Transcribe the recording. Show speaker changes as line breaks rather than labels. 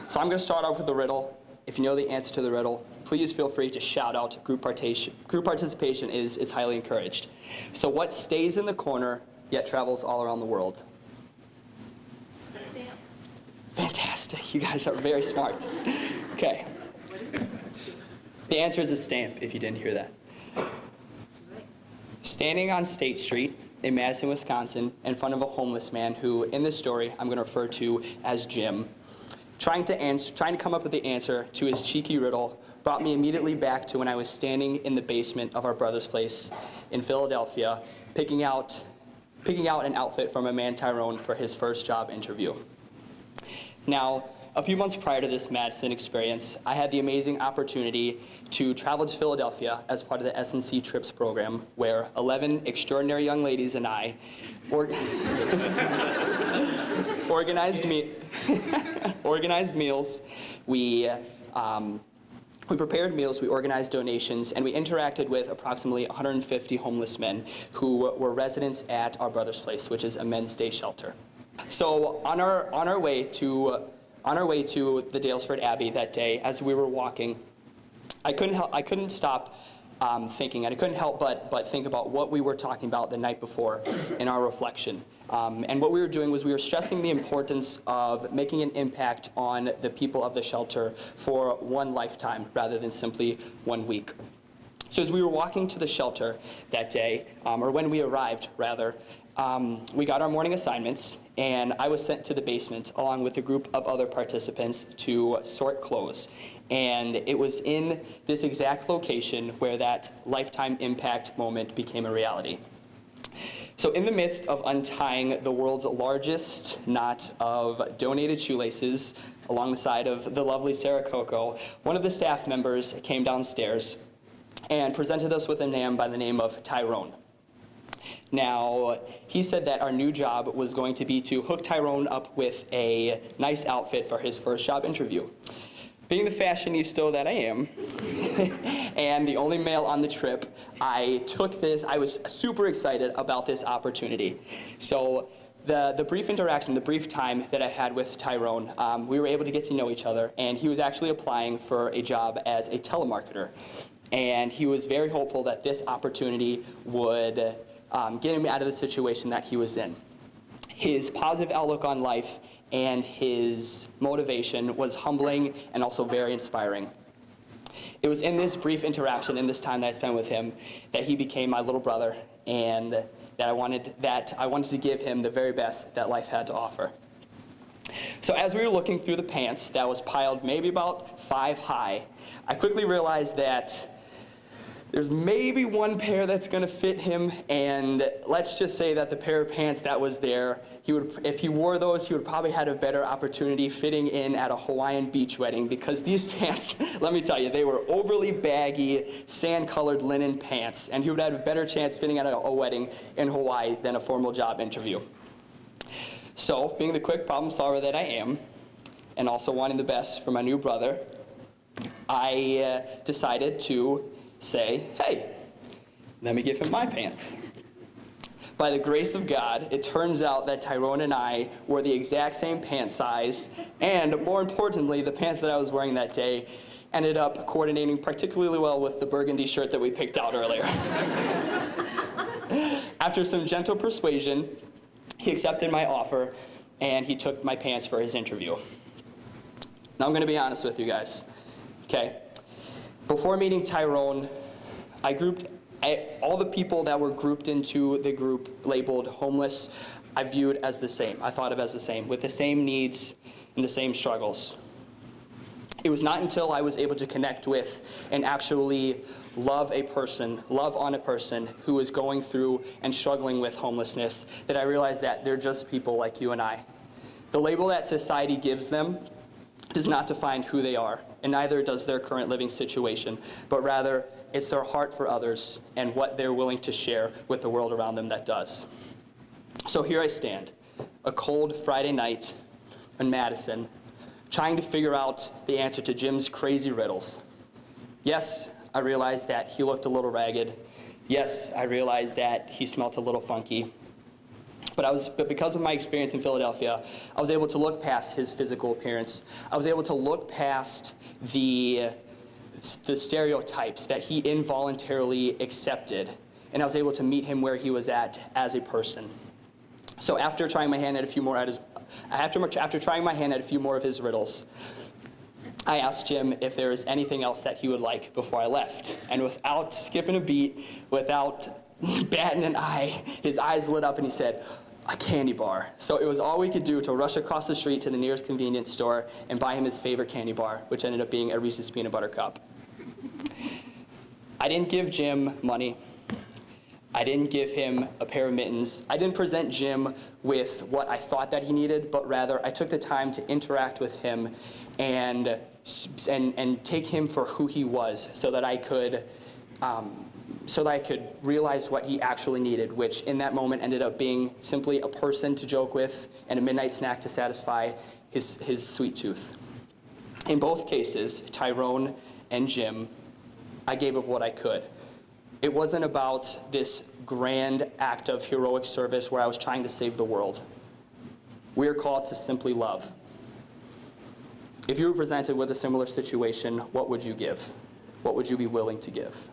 So I'm going to start off with a riddle. If you know the answer to the riddle, please feel free to shout out. Group participation is highly encouraged. So what stays in the corner yet travels all around the world?
A stamp.
Fantastic. You guys are very smart. Okay. The answer is a stamp, if you didn't hear that. Standing on State Street in Madison, Wisconsin, in front of a homeless man who, in this story, I'm going to refer to as Jim, trying to come up with the answer to his cheeky riddle brought me immediately back to when I was standing in the basement of our brother's place in Philadelphia, picking out an outfit from a man Tyrone for his first job interview. Now, a few months prior to this Madison experience, I had the amazing opportunity to travel to Philadelphia as part of the S&C Trips program, where 11 extraordinary young ladies and I organized meals. We prepared meals, we organized donations, and we interacted with approximately 150 homeless men who were residents at our brother's place, which is a men's day shelter. So on our way to the Dalesford Abbey that day, as we were walking, I couldn't stop thinking, and I couldn't help but think about what we were talking about the night before in our reflection. And what we were doing was we were stressing the importance of making an impact on the people of the shelter for one lifetime rather than simply 1 week. So as we were walking to the shelter that day, or when we arrived rather, we got our morning assignments, and I was sent to the basement along with a group of other participants to sort clothes. And it was in this exact location where that lifetime impact moment became a reality. So in the midst of untying the world's largest knot of donated shoelaces along the side of the lovely Sarah Coco, one of the staff members came downstairs and presented us with a man by the name of Tyrone. Now, he said that our new job was going to be to hook Tyrone up with a nice outfit for his first job interview. Being the fashionista that I am, and the only male on the trip, I was super excited about this opportunity. So the brief interaction, the brief time that I had with Tyrone, we were able to get to know each other, and he was actually applying for a job as a telemarketer. And he was very hopeful that this opportunity would get him out of the situation that he was in. His positive outlook on life and his motivation was humbling and also very inspiring. It was in this brief interaction, in this time that I spent with him, that he became my little brother, and that I wanted to give him the very best that life had to offer. So as we were looking through the pants that was piled maybe about 5 high, I quickly realized that there's maybe one pair that's going to fit him, and let's just say that the pair of pants that was there, if he wore those, he would probably had a better opportunity fitting in at a Hawaiian beach wedding, because these pants, let me tell you, they were overly baggy, sand-colored linen pants, and he would have a better chance fitting at a wedding in Hawaii than a formal job interview. So, being the quick problem solver that I am, and also wanting the best for my new brother, I decided to say, hey, let me give him my pants. By the grace of God, it turns out that Tyrone and I wore the exact same pant size, and more importantly, the pants that I was wearing that day ended up coordinating particularly well with the burgundy shirt that we picked out earlier. After some gentle persuasion, he accepted my offer, and he took my pants for his interview. Now I'm going to be honest with you guys, okay? Before meeting Tyrone, I grouped all the people that were grouped into the group labeled homeless, I viewed as the same. I thought of as the same, with the same needs and the same struggles. It was not until I was able to connect with and actually love on a person who is going through and struggling with homelessness that I realized that they're just people like you and I. The label that society gives them does not define who they are, and neither does their current living situation, but rather it's their heart for others and what they're willing to share with the world around them that does. So here I stand, a cold Friday night in Madison, trying to figure out the answer to Jim's crazy riddles. Yes, I realized that he looked a little ragged. Yes, I realized that he smelled a little funky. But because of my experience in Philadelphia, I was able to look past his physical appearance. I was able to look past the stereotypes that he involuntarily accepted, and I was able to meet him where he was at as a person. So after trying my hand at a few more of his riddles, I asked Jim if there was anything else that he would like before I left. And without skipping a beat, without batting an eye, his eyes lit up and he said, "A candy bar." So it was all we could do to rush across the street to the nearest convenience store and buy him his favorite candy bar, which ended up being a Reese's Peanut Butter Cup. I didn't give Jim money. I didn't give him a pair of mittens. I didn't present Jim with what I thought that he needed, but rather I took the time to interact with him and take him for who he was, so that I could realize what he actually needed, which in that moment ended up being simply a person to joke with and a midnight snack to satisfy his sweet tooth. In both cases, Tyrone and Jim, I gave of what I could. It wasn't about this grand act of heroic service where I was trying to save the world. We are called to simply love. If you were presented with a similar situation, what would you give? What would you be willing to give?